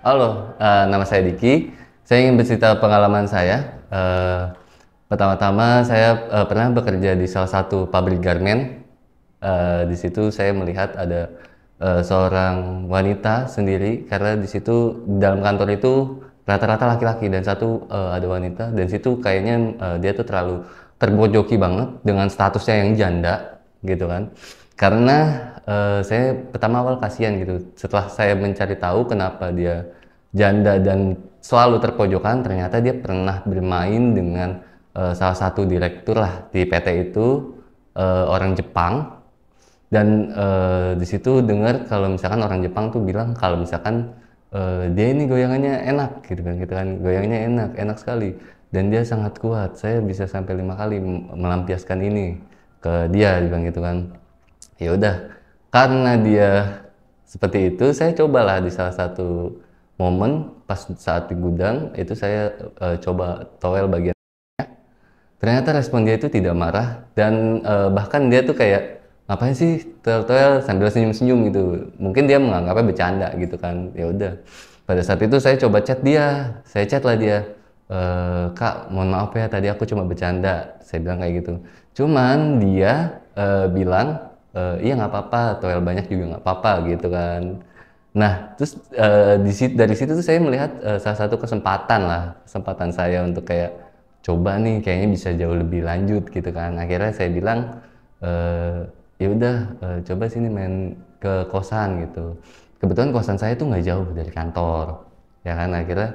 Halo, nama saya Diki. Saya ingin bercerita pengalaman saya. Pertama-tama saya pernah bekerja di salah satu pabrik garmen. Di situ saya melihat ada seorang wanita sendiri karena di situ dalam kantor itu rata-rata laki-laki dan satu ada wanita dan situ kayaknya dia tuh terlalu terpojoki banget dengan statusnya yang janda gitu kan. Karena saya pertama awal kasihan gitu. Setelah saya mencari tahu kenapa dia janda dan selalu terpojokan, ternyata dia pernah bermain dengan salah satu direktur lah di PT itu, orang Jepang. Dan di situ dengar kalau misalkan orang Jepang tuh bilang kalau misalkan dia ini goyangannya enak gitu kan, goyangannya enak, enak sekali. Dan dia sangat kuat, saya bisa sampai 5 kali melampiaskan ini ke dia, bilang gitu kan. Ya udah, karena dia seperti itu, saya cobalah di salah satu momen pas saat di gudang itu saya coba towel bagian. Ternyata respon dia itu tidak marah dan bahkan dia tuh kayak ngapain sih toel-toel sambil senyum-senyum gitu. Mungkin dia menganggapnya bercanda gitu kan. Ya udah. Pada saat itu saya coba chat dia, saya chat lah dia. Kak, mohon maaf ya tadi aku cuma bercanda. Saya bilang kayak gitu. Cuman dia bilang, iya nggak apa-apa, toel banyak juga nggak apa-apa gitu kan. Nah, terus dari situ tuh saya melihat salah satu kesempatan lah, kesempatan saya untuk kayak coba nih, kayaknya bisa jauh lebih lanjut gitu kan. Akhirnya saya bilang, ya udah coba sini main ke kosan gitu. Kebetulan kosan saya tuh nggak jauh dari kantor, ya kan. Akhirnya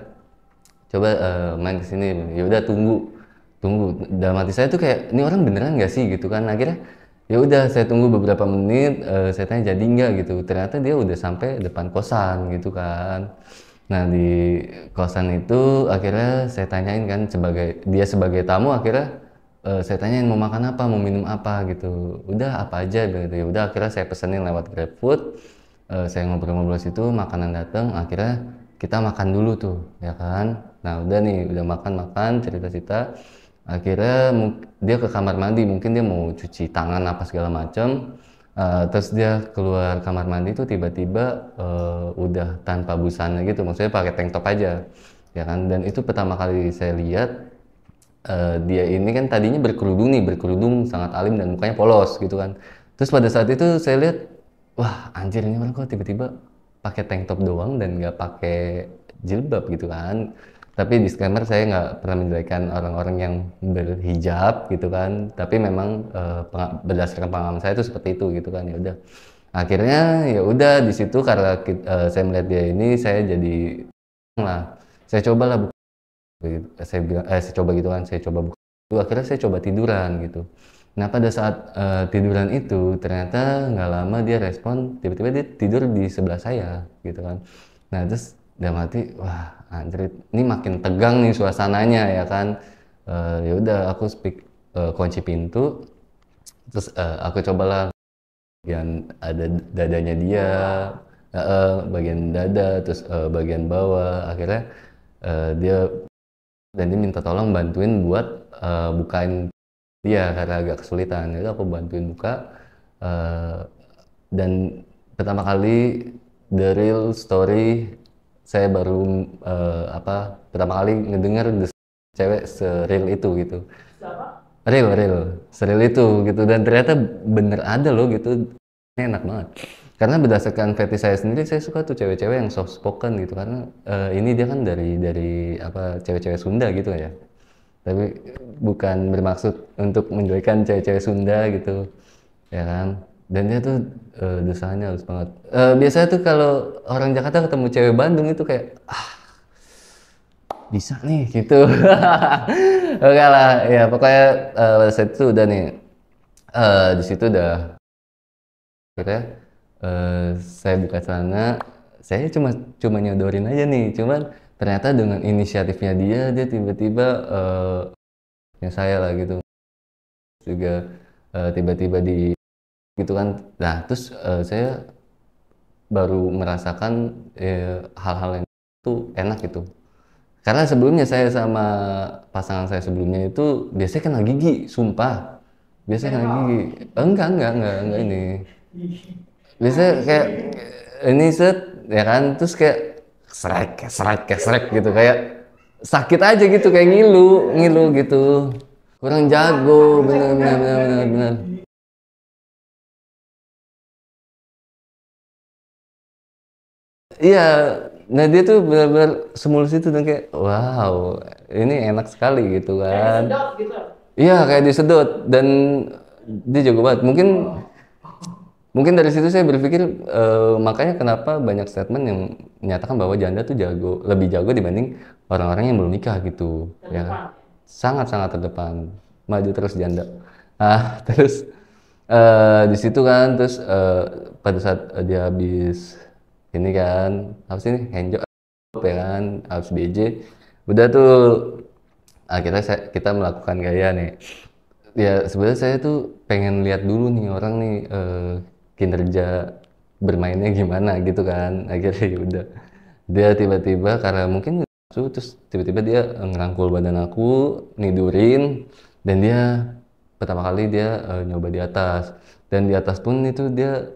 coba main ke sini, ya udah tunggu, tunggu. Dalam hati saya tuh kayak, ini orang beneran nggak sih gitu kan. Akhirnya ya udah saya tunggu beberapa menit, saya tanya jadi nggak gitu. Ternyata dia udah sampai depan kosan gitu kan. Nah di kosan itu akhirnya saya tanyain kan sebagai dia sebagai tamu, akhirnya saya tanyain mau makan apa, mau minum apa gitu. Udah apa aja gitu. Ya udah akhirnya saya pesenin lewat GrabFood. Saya ngobrol-ngobrol situ, makanan datang, akhirnya kita makan dulu tuh, ya kan. Nah udah nih, udah makan-makan, cerita-cerita. Akhirnya dia ke kamar mandi, mungkin dia mau cuci tangan apa segala macam. Terus dia keluar kamar mandi tuh tiba-tiba udah tanpa busana gitu, maksudnya pakai tank top aja, ya kan. Dan itu pertama kali saya lihat dia ini kan tadinya berkerudung nih, berkerudung sangat alim dan mukanya polos gitu kan. Terus pada saat itu saya lihat, wah anjir ini orang kok tiba-tiba pakai tank top doang dan nggak pakai jilbab gitu kan. Tapi disclaimer, saya nggak pernah menjelekan orang-orang yang berhijab gitu kan. Tapi memang berdasarkan pengalaman saya itu seperti itu gitu kan. Ya udah. Akhirnya ya udah di situ karena saya melihat dia ini, saya jadi lah. Saya cobalah buka, saya bilang, saya coba gitu kan. Saya coba buka. Akhirnya saya coba tiduran gitu. Nah pada saat tiduran itu ternyata nggak lama dia respon, tiba-tiba dia tidur di sebelah saya gitu kan. Nah terus dalam hati, wah anjrit, ini makin tegang nih suasananya ya kan. Ya udah aku kunci pintu, terus aku cobalah bagian ada dadanya dia, bagian dada, terus bagian bawah. Akhirnya dia dan dia minta tolong bantuin buat bukain dia karena agak kesulitan. Itu aku bantuin buka, eh, dan pertama kali the real story saya baru pertama kali ngedenger cewek seril itu gitu. Real seril itu gitu, dan ternyata bener ada loh gitu. Ini enak banget karena berdasarkan fetish saya sendiri, saya suka tuh cewek-cewek yang soft spoken gitu karena ini dia kan dari apa, cewek-cewek Sunda gitu ya. Tapi bukan bermaksud untuk menjelekan cewek-cewek Sunda gitu, ya kan. Dan dia tuh dosanya halus banget. Biasanya tuh kalau orang Jakarta ketemu cewek Bandung itu kayak bisa nih gitu. Oke lah ya, pokoknya pada saat itu udah nih, di situ udah akhirnya saya buka celana, saya cuma cuma nyodorin aja nih, cuman ternyata dengan inisiatifnya dia tiba-tiba yang saya lah gitu juga tiba-tiba di gitu kan. Nah terus saya baru merasakan hal-hal yang itu enak gitu. Karena sebelumnya saya sama pasangan saya sebelumnya itu biasanya kena gigi, sumpah. Biasanya kena gigi. Enggak ini. Biasanya kayak ini set, ya kan, terus kayak kesrek gitu kayak sakit aja gitu kayak ngilu gitu. Kurang jago, bener. Iya, nah dia tuh benar-benar semulus itu dan kayak wow, ini enak sekali gitu kan. Iya, kayak disedot dan dia jago banget. Mungkin mungkin dari situ saya berpikir makanya kenapa banyak statement yang menyatakan bahwa janda tuh lebih jago dibanding orang-orang yang belum nikah gitu, ya kan? Sangat-sangat terdepan, maju terus janda. Ah, terus di situ kan, terus pada saat dia habis ini kan, apa sih ini, handjob ya kan, habis BJ, udah tuh akhirnya kita melakukan gaya nih. Ya sebenarnya saya tuh pengen lihat dulu nih orang nih kinerja bermainnya gimana gitu kan. Akhirnya ya udah dia tiba-tiba karena mungkin nafsu, terus tiba-tiba dia ngerangkul badan aku, nidurin, dan dia pertama kali dia nyoba di atas, dan di atas pun itu dia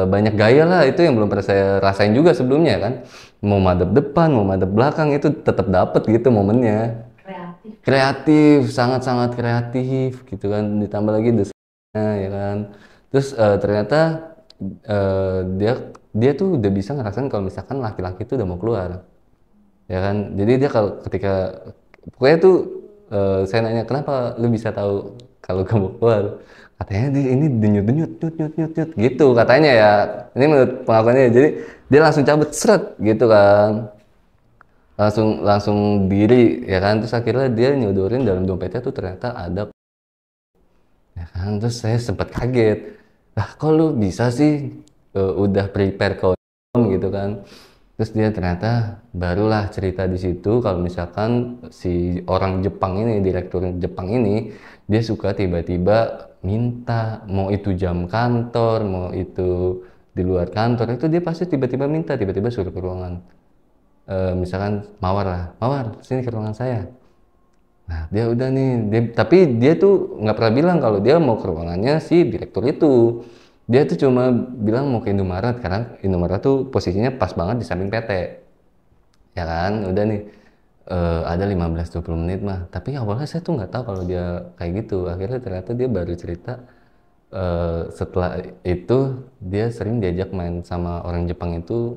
banyak gaya lah itu yang belum pernah saya rasain juga sebelumnya kan. Mau madep depan, mau madep belakang itu tetap dapet gitu momennya. Kreatif, sangat-sangat kreatif gitu kan, ditambah lagi desainnya ya kan. Terus ternyata dia dia tuh udah bisa ngerasain kalau misalkan laki-laki itu udah mau keluar ya kan. Jadi dia kalau ketika pokoknya tuh saya nanya kenapa lu bisa tahu kalau kamu keluar, katanya ini denyut denyut nyut nyut nyut nyut gitu katanya ya, ini menurut pengakuannya. Jadi dia langsung cabut seret gitu kan, langsung langsung diri ya kan. Terus akhirnya dia nyodorin dalam dompetnya tuh ternyata ada ya kan. Terus saya sempat kaget, lah kok lu bisa sih udah prepare kondom gitu kan. Terus dia ternyata barulah cerita di situ kalau misalkan si orang Jepang ini, direktur Jepang ini, dia suka tiba-tiba minta, mau itu jam kantor, mau itu di luar kantor, itu dia pasti tiba-tiba minta, tiba-tiba suruh ke ruangan. Misalkan Mawar lah, Mawar sini ke ruangan saya. Nah dia udah nih, tapi dia tuh nggak pernah bilang kalau dia mau ke ruangannya si direktur itu. Dia tuh cuma bilang mau ke Indomaret karena Indomaret tuh posisinya pas banget di samping PT. Ya kan, udah nih ada 15-20 menit mah. Tapi awalnya saya tuh nggak tahu kalau dia kayak gitu. Akhirnya ternyata dia baru cerita setelah itu dia sering diajak main sama orang Jepang itu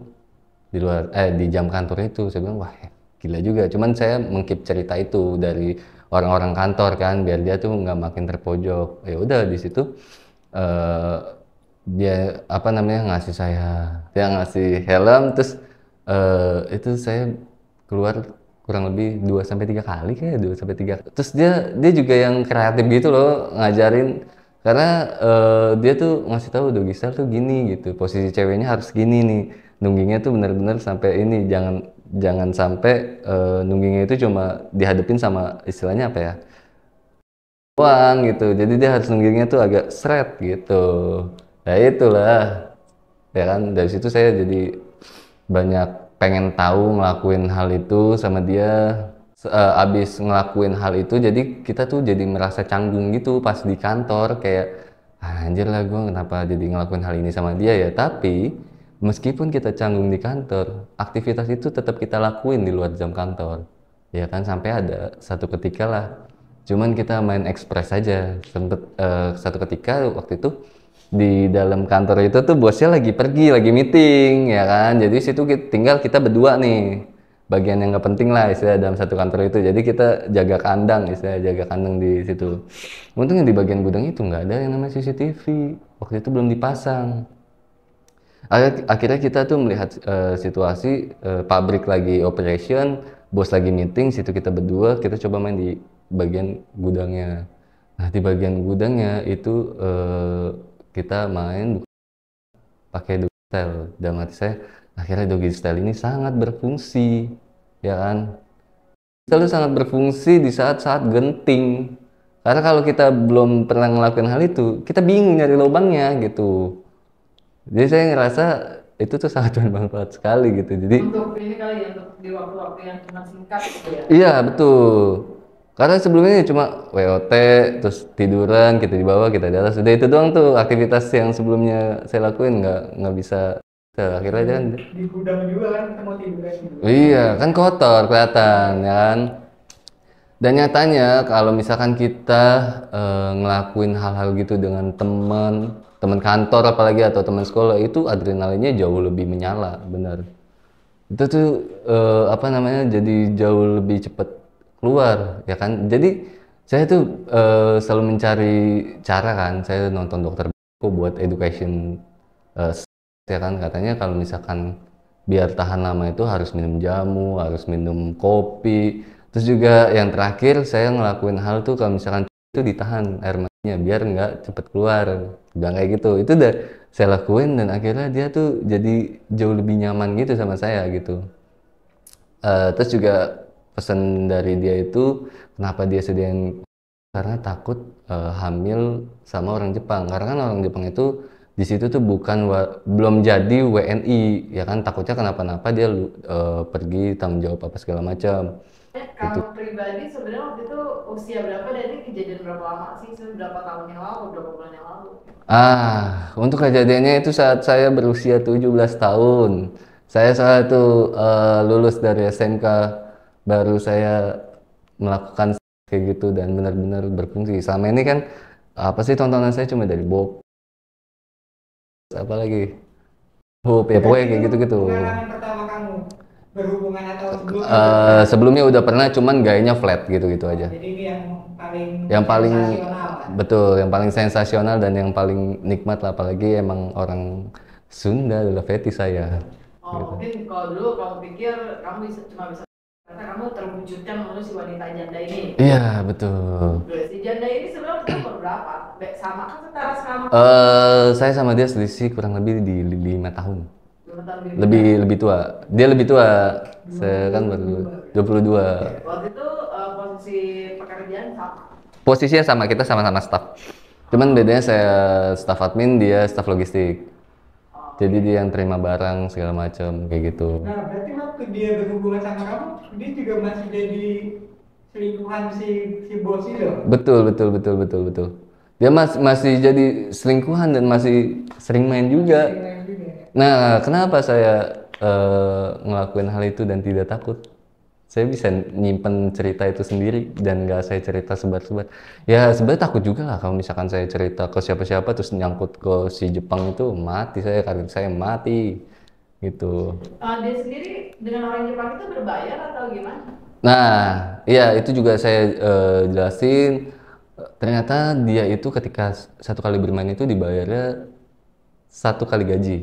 di luar di jam kantor itu. Saya bilang wah gila juga, cuman saya mengkip cerita itu dari orang-orang kantor kan biar dia tuh nggak makin terpojok. Ya udah di situ eh, dia apa namanya ngasih saya, dia ngasih helm, terus itu saya keluar kurang lebih 2 sampai 3 kali, kayak 2 sampai 3. Terus dia juga yang kreatif gitu loh ngajarin, karena dia tuh ngasih tahu doggy style tuh gini gitu, posisi ceweknya harus gini nih, nunggingnya tuh benar-benar sampai ini, jangan jangan sampai nunggingnya itu cuma dihadapin sama istilahnya apa ya, doang gitu. Jadi dia harus nunggingnya tuh agak seret gitu. Nah itulah ya kan, dari situ saya jadi banyak pengen tahu ngelakuin hal itu sama dia. Abis ngelakuin hal itu jadi kita tuh jadi merasa canggung gitu pas di kantor, kayak "Ah, anjir lah gue kenapa jadi ngelakuin hal ini sama dia ya." Tapi meskipun kita canggung di kantor, aktivitas itu tetap kita lakuin di luar jam kantor ya kan, sampai ada satu ketika lah cuman kita main ekspres aja. Sempet satu ketika waktu itu di dalam kantor itu tuh bosnya lagi pergi, lagi meeting ya kan. Jadi situ tinggal kita berdua nih, bagian yang nggak penting lah istilah dalam satu kantor itu. Jadi kita jaga kandang, istilah jaga kandang di situ. Untungnya di bagian gudang itu nggak ada yang namanya CCTV, waktu itu belum dipasang. Akhirnya kita tuh melihat situasi pabrik lagi operation, bos lagi meeting, situ kita berdua, kita coba main di bagian gudangnya. Nah di bagian gudangnya itu kita main pakai doggy style. Dalam hati saya, akhirnya doggy style ini sangat berfungsi, ya kan? Style itu sangat berfungsi di saat-saat genting. Karena kalau kita belum pernah ngelakuin hal itu, kita bingung nyari lubangnya gitu. Jadi saya ngerasa itu tuh sangat bermanfaat sekali gitu. Jadi untuk ini kali ya, untuk di waktu-waktu yang cuma singkat gitu ya. iya betul. Karena sebelumnya cuma WOT, terus tiduran, kita di bawah, kita di atas. Udah itu doang tuh aktivitas yang sebelumnya saya lakuin, nggak bisa Akhirnya dia kan, Di gudang juga kan kita mau tiduran gitu. iya kan kotor kelihatan ya kan. Dan nyatanya kalau misalkan kita ngelakuin hal-hal gitu dengan teman teman kantor apalagi atau teman sekolah, itu adrenalinnya jauh lebih menyala, benar. Itu tuh apa namanya, jadi jauh lebih cepat keluar ya kan. Jadi saya tuh selalu mencari cara kan, saya nonton dokter Beko buat education, eh, ya kan, katanya kalau misalkan biar tahan lama itu harus minum jamu, harus minum kopi. Terus juga yang terakhir saya ngelakuin hal tuh kalau misalkan itu ditahan air matanya biar nggak cepet keluar, bilang kayak gitu. Itu udah saya lakuin dan akhirnya dia tuh jadi jauh lebih nyaman gitu sama saya gitu. Terus juga pesan dari dia itu kenapa dia sediain, karena takut hamil sama orang Jepang, karena kan orang Jepang itu di situ tuh bukan belum jadi WNI ya kan, takutnya kenapa-napa dia pergi tanggung jawab apa segala macam gitu. Kalau pribadi sebenarnya waktu itu usia berapa dan ini kejadian berapa lama sih? Berapa tahun yang lalu, berapa bulan yang lalu? Untuk kejadiannya itu saat saya berusia 17 tahun. Saya saat itu lulus dari SMK, baru saya melakukan kayak gitu dan benar-benar berfungsi. Selama ini kan apa sih tontonan saya cuma dari Bob, apalagi Hope ya, pokoknya kayak gitu-gitu. Pengalaman pertama kamu berhubungan atau sebelumnya? Sebelumnya udah pernah, cuman gayanya flat gitu-gitu aja. Jadi ini yang Yang paling sensasional. betul, yang paling sensasional dan yang paling nikmat lah, apalagi emang orang Sunda adalah fetish saya. Oh, Gitu. mungkin kalau dulu kamu pikir kamu cuma bisa karena kamu terwujudkan melalui si wanita janda ini. Iya, betul. Si janda ini sebenarnya kita umur berapa? Sama kan setara sama Saya sama dia selisih kurang lebih di 5 tahun. 2 tahun Lebih tua. Dia lebih tua. Saya kan baru 22. Waktu itu posisi pekerjaan sama. Posisinya sama, kita sama-sama staff. Cuman bedanya saya staff admin, dia staff logistik. Jadi dia yang terima barang segala macam kayak gitu. Nah, berarti waktu dia berhubungan sama kamu, dia juga masih jadi selingkuhan si bos itu. Betul. Dia masih jadi selingkuhan dan masih sering main juga. Nah, kenapa saya ngelakuin hal itu dan tidak takut? Saya bisa nyimpen cerita itu sendiri dan nggak saya cerita sebar-sebar. Ya sebenarnya takut juga lah kalau misalkan saya cerita ke siapa-siapa terus nyangkut ke si Jepang, itu mati saya, karir saya mati gitu. Dia sendiri dengan orang Jepang itu berbayar atau gimana? Nah, iya itu juga saya jelasin. Ternyata dia itu ketika satu kali bermain itu dibayarnya 1 kali gaji.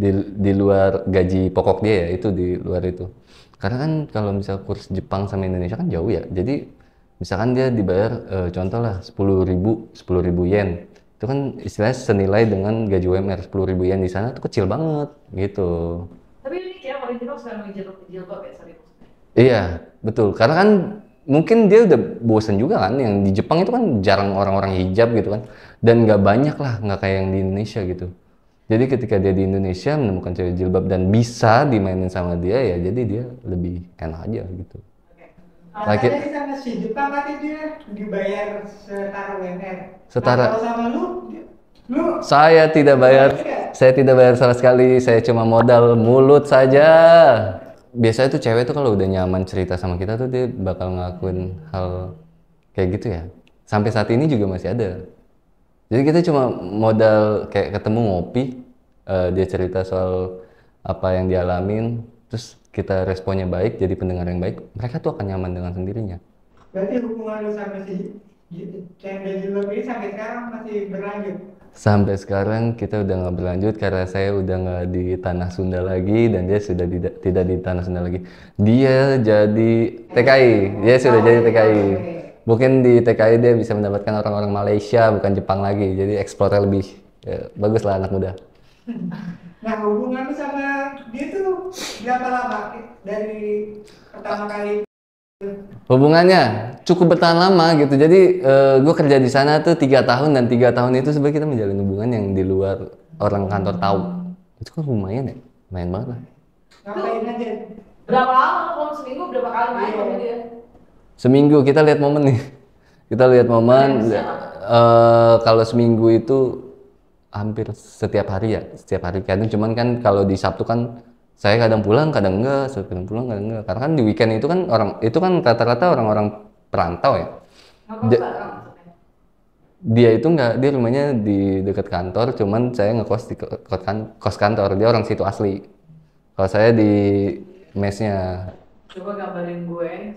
Di luar gaji pokok dia ya, itu di luar itu. Karena kan kalau misal kurs Jepang sama Indonesia kan jauh ya. Jadi misalkan dia dibayar contoh lah 10.000 yen. Itu kan istilahnya senilai dengan gaji UMR. 10.000 yen di sana tuh kecil banget gitu. Tapi ini kayak orang Jepang suka jilbab ya, sorry. Iya, betul. Karena kan mungkin dia udah bosen juga kan, yang di Jepang itu kan jarang orang-orang hijab gitu kan. Dan nggak banyak lah, nggak kayak yang di Indonesia gitu. Jadi ketika dia di Indonesia menemukan cewek jilbab dan bisa dimainin sama dia, ya jadi dia lebih enak aja gitu. Laki dari sama si Jepang katanya dia dibayar setara UMR. Setara. Nah, kalau sama lu Saya tidak bayar, saya tidak bayar sama sekali. Saya cuma modal mulut saja. Biasanya tuh cewek tuh kalau udah nyaman cerita sama kita tuh dia bakal ngelakuin hal kayak gitu ya. Sampai saat ini juga masih ada. Jadi kita cuma modal kayak ketemu ngopi, dia cerita soal apa yang dialamin, terus kita responnya baik, jadi pendengar yang baik, mereka tuh akan nyaman dengan sendirinya. berarti hubungan lu sama si janda jilbab ini sampai sekarang masih berlanjut? Sampai sekarang kita udah nggak berlanjut karena saya udah nggak di tanah Sunda lagi dan dia sudah tidak di tanah Sunda lagi. Dia jadi TKI, dia sudah jadi TKI. Mungkin di TKI dia bisa mendapatkan orang-orang Malaysia, bukan Jepang lagi. Jadi eksplornya lebih bagus lah anak muda. Nah, hubungan lu sama dia tuh berapa lama dari pertama kali? Hubungannya cukup bertahan lama gitu. Jadi gue kerja di sana tuh 3 tahun dan 3 tahun itu sebenarnya kita menjalin hubungan yang di luar orang kantor tahu. Itu kan lumayan ya, lumayan banget lah. Ngapain aja? Berapa lama kamu seminggu berapa kali main sama dia? Seminggu kita lihat momen nih. Kita lihat momen. Kalau seminggu itu hampir setiap hari ya, setiap hari. Kadang cuman kan kalau di Sabtu kan saya kadang pulang, kadang enggak, kadang pulang, kadang enggak. Karena kan di weekend itu kan rata-rata orang-orang perantau ya. Ngekos Ja- bareng maksudnya. Dia itu enggak, dia rumahnya di dekat kantor, cuman saya ngekos di kos kantor. Dia orang situ asli. Kalau saya di mesnya. Coba gambarin gue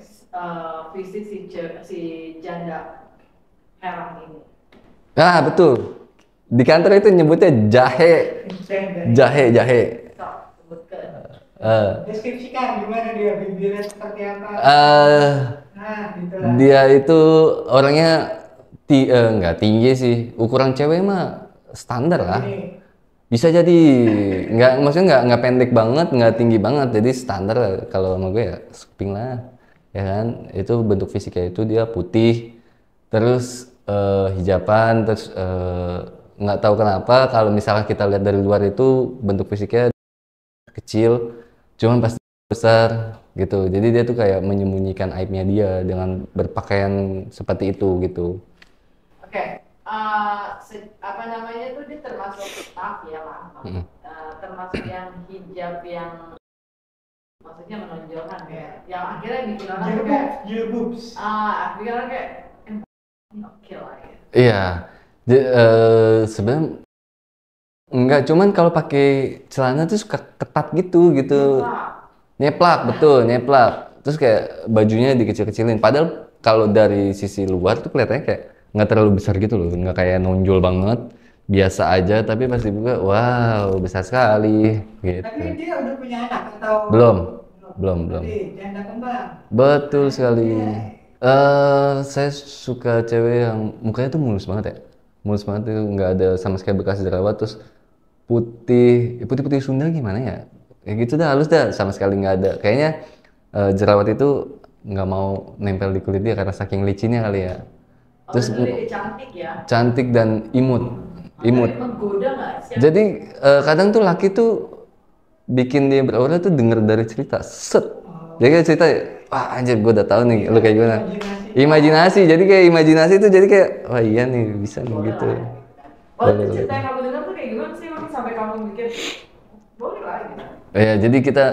fisik si janda herang ini. Ah, betul. Di kantor itu nyebutnya jahe, jahe. Sok, sebutkan. Eh, Deskripsikan gimana dia, bibirnya seperti apa. eh, Nah, gitulah. dia itu orangnya nggak tinggi sih. Ukuran cewek mah standar lah. Ini, Bisa jadi maksudnya nggak pendek banget, nggak tinggi banget. Jadi standar lah. Kalau sama gue ya skuping lah, ya kan. Itu bentuk fisiknya itu dia putih, terus hijaban, terus nggak tahu kenapa kalau misalnya kita lihat dari luar itu bentuk fisiknya kecil, cuman pasti besar gitu. Jadi dia tuh kayak menyembunyikan aibnya dia dengan berpakaian seperti itu gitu. Oke, apa namanya tuh dia termasuk maaf ya maaf, Mm-mm. termasuk yang hijab yang maksudnya menonjolkan ya, yang akhirnya bikin orang kayak jilbabs. bikin orang kayak oke lah ya. Iya, sebenarnya enggak, cuman kalau pakai celana tuh suka ketat gitu. Wah, Nyeplak, betul, nyeplak. Terus kayak bajunya dikecil-kecilin. Padahal kalau dari sisi luar tuh kelihatannya kayak nggak terlalu besar gitu loh, nggak kayak nonjol banget, biasa aja. Tapi pas dibuka, wow, besar sekali, Tapi gitu. dia udah punya anak atau Belum. Belum. Jadi, janda kembang. Betul sekali. Saya suka cewek yang mukanya tuh mulus banget ya, mulus banget itu nggak ada sama sekali bekas jerawat, terus putih Sunda gimana ya? Kayak gitu dah, halus dah, sama sekali nggak ada. Kayaknya jerawat itu nggak mau nempel di kulit dia karena saking licinnya kali ya. Terus itu dia cantik ya. cantik dan imut. Makanya menggoda nggak sih? Jadi kadang tuh laki tuh bikin dia beraura tuh denger dari cerita, set. Jadi kayak cerita, wah anjir gue udah tahu nih lu kayak gimana. Imajinasi, jadi kayak imajinasi tuh jadi kayak, wah iya nih bisa nih gitu. Oh, itu cerita yang kamu dengar tuh kayak gimana sih? Mungkin sampai kamu mikir, boleh lah gitu. Ya, jadi kita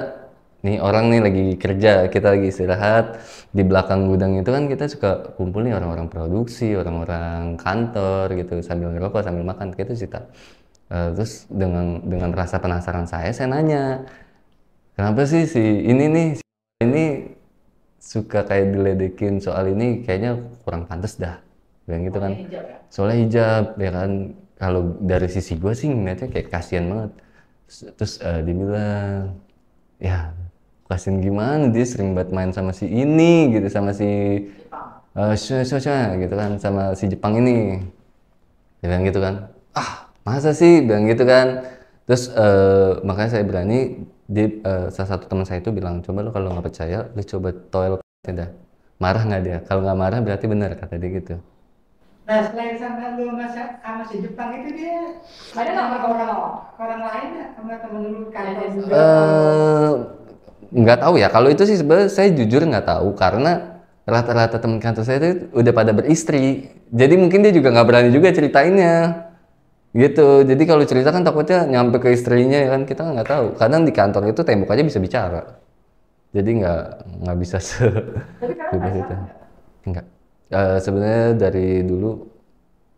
nih orang nih lagi kerja, kita lagi istirahat di belakang gudang itu kan kita suka kumpul nih orang-orang produksi, orang-orang kantor gitu sambil ngerokok sambil makan kayak itu cerita. Terus dengan rasa penasaran saya nanya, kenapa sih si ini suka kayak diledekin soal ini kayaknya kurang pantas dah, bilang gitu kan. Hijab ya. Soalnya hijab ya kan, kalau dari sisi gue sih ngeliatnya kayak kasihan banget. Terus dia bilang, ya kasihan gimana, dia sering banget main sama si ini gitu, sama si Shosha gitu kan, sama si Jepang ini. Dia bilang gitu kan, masa sih, bilang gitu kan. Terus makanya saya berani, salah satu teman saya itu bilang, coba lo kalau nggak percaya, lo coba toel dah. Marah nggak dia? Kalau nggak marah berarti benar, kata dia gitu. Nah, selain sama lu sama si Jepang itu dia Ada nggak sama orang lain nggak? Sama temen lu kantor juga? Nggak tahu ya, kalau itu sih sebenarnya saya jujur nggak tahu, karena rata-rata teman kantor saya itu udah pada beristri, jadi mungkin dia juga nggak berani juga ceritainnya gitu. Jadi kalau cerita kan takutnya nyampe ke istrinya ya kan, kita nggak tahu. Kadang di kantor itu tembok aja bisa bicara, jadi nggak bisa Tapi kalian bebas pacaran itu. nggak? Enggak. Sebenarnya dari dulu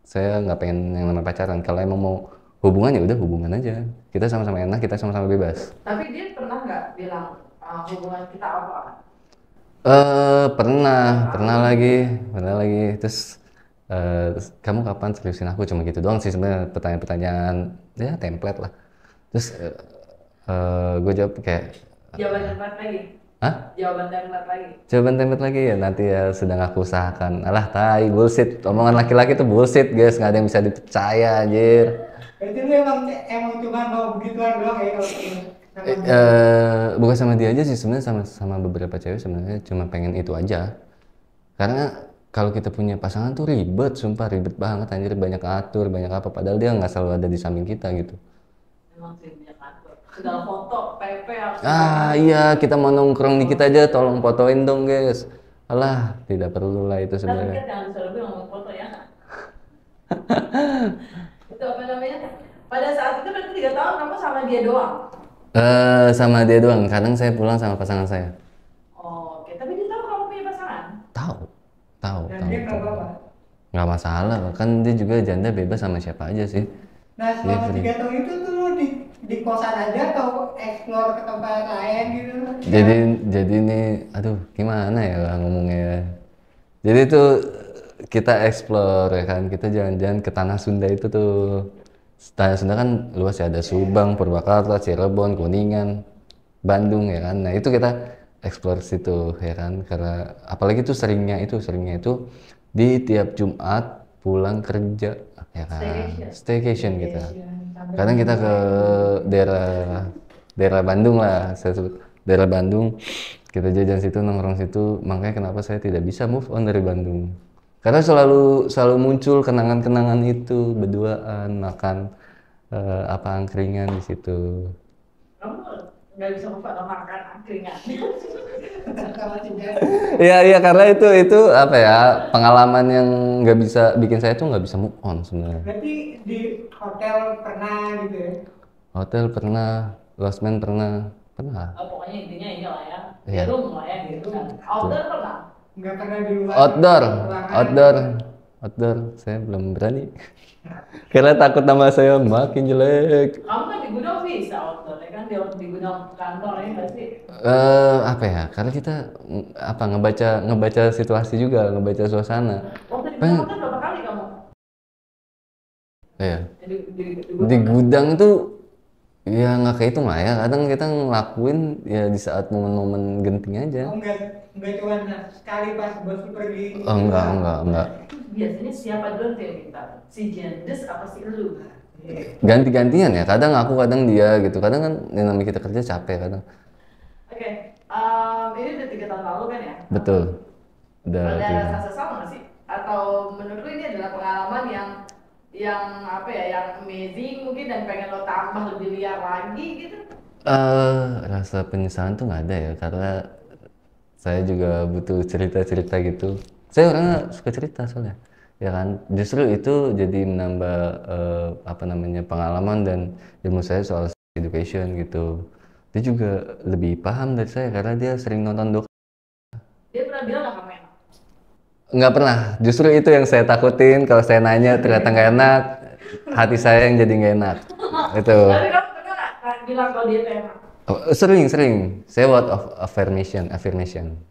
saya nggak pengen yang namanya pacaran. Kalau emang mau hubungan ya udah hubungan aja, kita sama-sama enak, kita sama-sama bebas. Tapi dia pernah nggak bilang hubungan kita apa? Pernah lagi. Terus kamu kapan seriusin aku, cuma gitu doang sih sebenarnya, pertanyaan-pertanyaan ya template lah. Terus gue jawab kayak, Jawaban template lagi. hah? Jawaban template lagi. Jawaban template lagi ya, nanti ya sedang aku usahakan. Alah tai, bullshit. Omongan laki-laki tuh bullshit guys, nggak ada yang bisa dipercaya anjir. Berarti lu emang cuma mau begituan doang ya kalau sama Bukan sama dia aja sih sebenarnya, sama beberapa cewek sebenarnya cuma pengen itu aja. Karena kalau kita punya pasangan tuh ribet, sumpah ribet banget anjir, banyak atur, banyak apa, padahal dia nggak selalu ada di samping kita gitu. Emang sih punya kantor. Segala foto, PP harus. Iya, kita mau nongkrong dikit aja, tolong fotoin dong guys. Alah, tidak perlu lah itu Tapi sebenarnya. kan jangan selalu ngomong foto ya. Itu apa namanya? 3 tahun kamu sama dia doang? Sama dia doang, kadang saya pulang sama pasangan saya. Oh, oke, tapi dia tahu kamu punya pasangan? Tahu, tahu, Dan tahu. dia nggak tahu. apa-apa. Nggak masalah, kan dia juga janda bebas sama siapa aja sih. Nah, selama free. 3 tahun itu tuh lu di kosan aja atau explore ke tempat lain gitu? Jadi ini, aduh, gimana ya ngomongnya. Jadi tuh kita explore ya kan, kita jalan-jalan ke Tanah Sunda itu tuh. Tanah Sunda kan luas ya, ada Subang, Purwakarta, Cirebon, Kuningan, Bandung ya kan. Nah itu kita explore situ ya kan, karena apalagi tuh seringnya itu di tiap Jumat pulang kerja ya kan, staycation kita. Kadang kita ke daerah Bandung lah, saya sebut daerah Bandung, kita jajan situ, nongkrong situ. Makanya kenapa saya tidak bisa move on dari Bandung, karena selalu muncul kenangan-kenangan itu, berduaan makan apa angkringan di situ. Kamu nggak bisa makan angkringan. Sama tiga. Iya karena itu apa ya, pengalaman yang nggak bisa bikin saya tuh nggak bisa move on sebenarnya. Berarti di hotel pernah gitu ya? Hotel pernah, losmen pernah. Oh, pokoknya intinya ini lah ya. Iya. Di room lah ya, gitu kan. Outdoor pernah? Nggak pernah di luar? Outdoor, saya belum berani. Karena takut nama saya makin jelek. Kamu kan di gudang bisa outdoor ya kan, di gudang kantor ya nggak sih? Apa ya? Karena kita ngebaca situasi juga, ngebaca suasana. Waktu di gudang kan berapa kali kamu? Iya. Di Di gudang itu ya nggak kehitung lah ya. Kadang kita ngelakuin ya di saat momen-momen genting aja. Oh, nggak cuma sekali pas bos lu pergi. Oh, enggak. Biasanya siapa dulu yang minta? Si Jendes apa si lu? Ganti-gantian ya. Kadang aku, kadang dia gitu. Kadang kan yang namanya kita kerja capek kadang. Oke, ini udah 3 tahun lalu kan ya? Betul. Udah. Ada rasa sesal nggak sih? Atau menurut lu ini adalah pengalaman yang apa ya, yang amazing mungkin dan pengen lo tambah lebih liar lagi gitu? Rasa penyesalan tuh nggak ada ya, karena saya juga butuh cerita-cerita gitu. Saya orangnya suka cerita soalnya, ya kan. Justru itu jadi menambah pengalaman dan ilmu saya soal education gitu. Dia juga lebih paham dari saya karena dia sering nonton doku. Dia pernah bilang nggak kamu enak? Nggak pernah, justru itu yang saya takutin. Kalau saya nanya ternyata nggak enak, hati saya yang jadi nggak enak. Itu. Tapi kamu pernah nggak bilang kalau dia tuh enak? Sering. Saya word of affirmation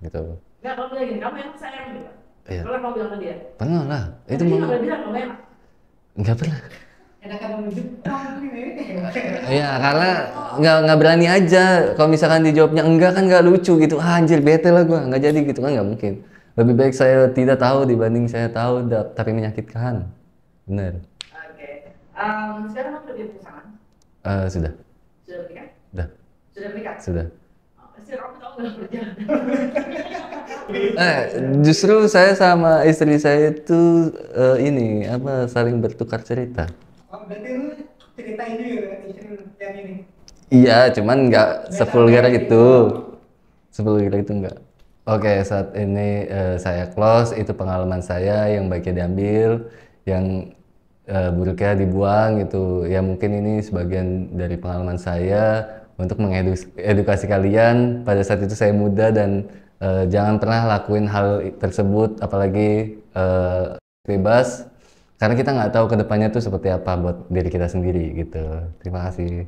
gitu. Nggak, kamu bilang gini, kamu enak sayang gitu. Iya. Pernah kamu bilang ke dia? Pernah lah. Itu Tapi dia mah nggak bilang kamu enak. nggak pernah. Enakan menunjuk. Iya, karena nggak berani aja. Kalau misalkan dijawabnya enggak kan nggak lucu gitu. Ah, anjir bete lah gua, nggak jadi gitu kan, nggak mungkin. Lebih baik saya tidak tahu dibanding saya tahu tapi menyakitkan. Bener. Oke. Sekarang kamu udah punya pasangan? Sudah. Sudah menikah? Sudah. Sudah menikah? Sudah. Pasti kamu tahu nggak perjalanan? Justru saya sama istri saya itu saling bertukar cerita. Oh, berarti lu ceritain juga istri lu yang ini. Iya, cuman nggak sevulgar itu. Sevulgar itu nggak. Oke, saat ini saya close. Itu pengalaman saya, yang baiknya diambil, yang buruknya dibuang gitu. Ya mungkin ini sebagian dari pengalaman saya untuk mengedukasi kalian. Pada saat itu saya muda dan jangan pernah lakuin hal tersebut, apalagi bebas. Karena kita nggak tahu kedepannya tuh seperti apa buat diri kita sendiri gitu. Terima kasih.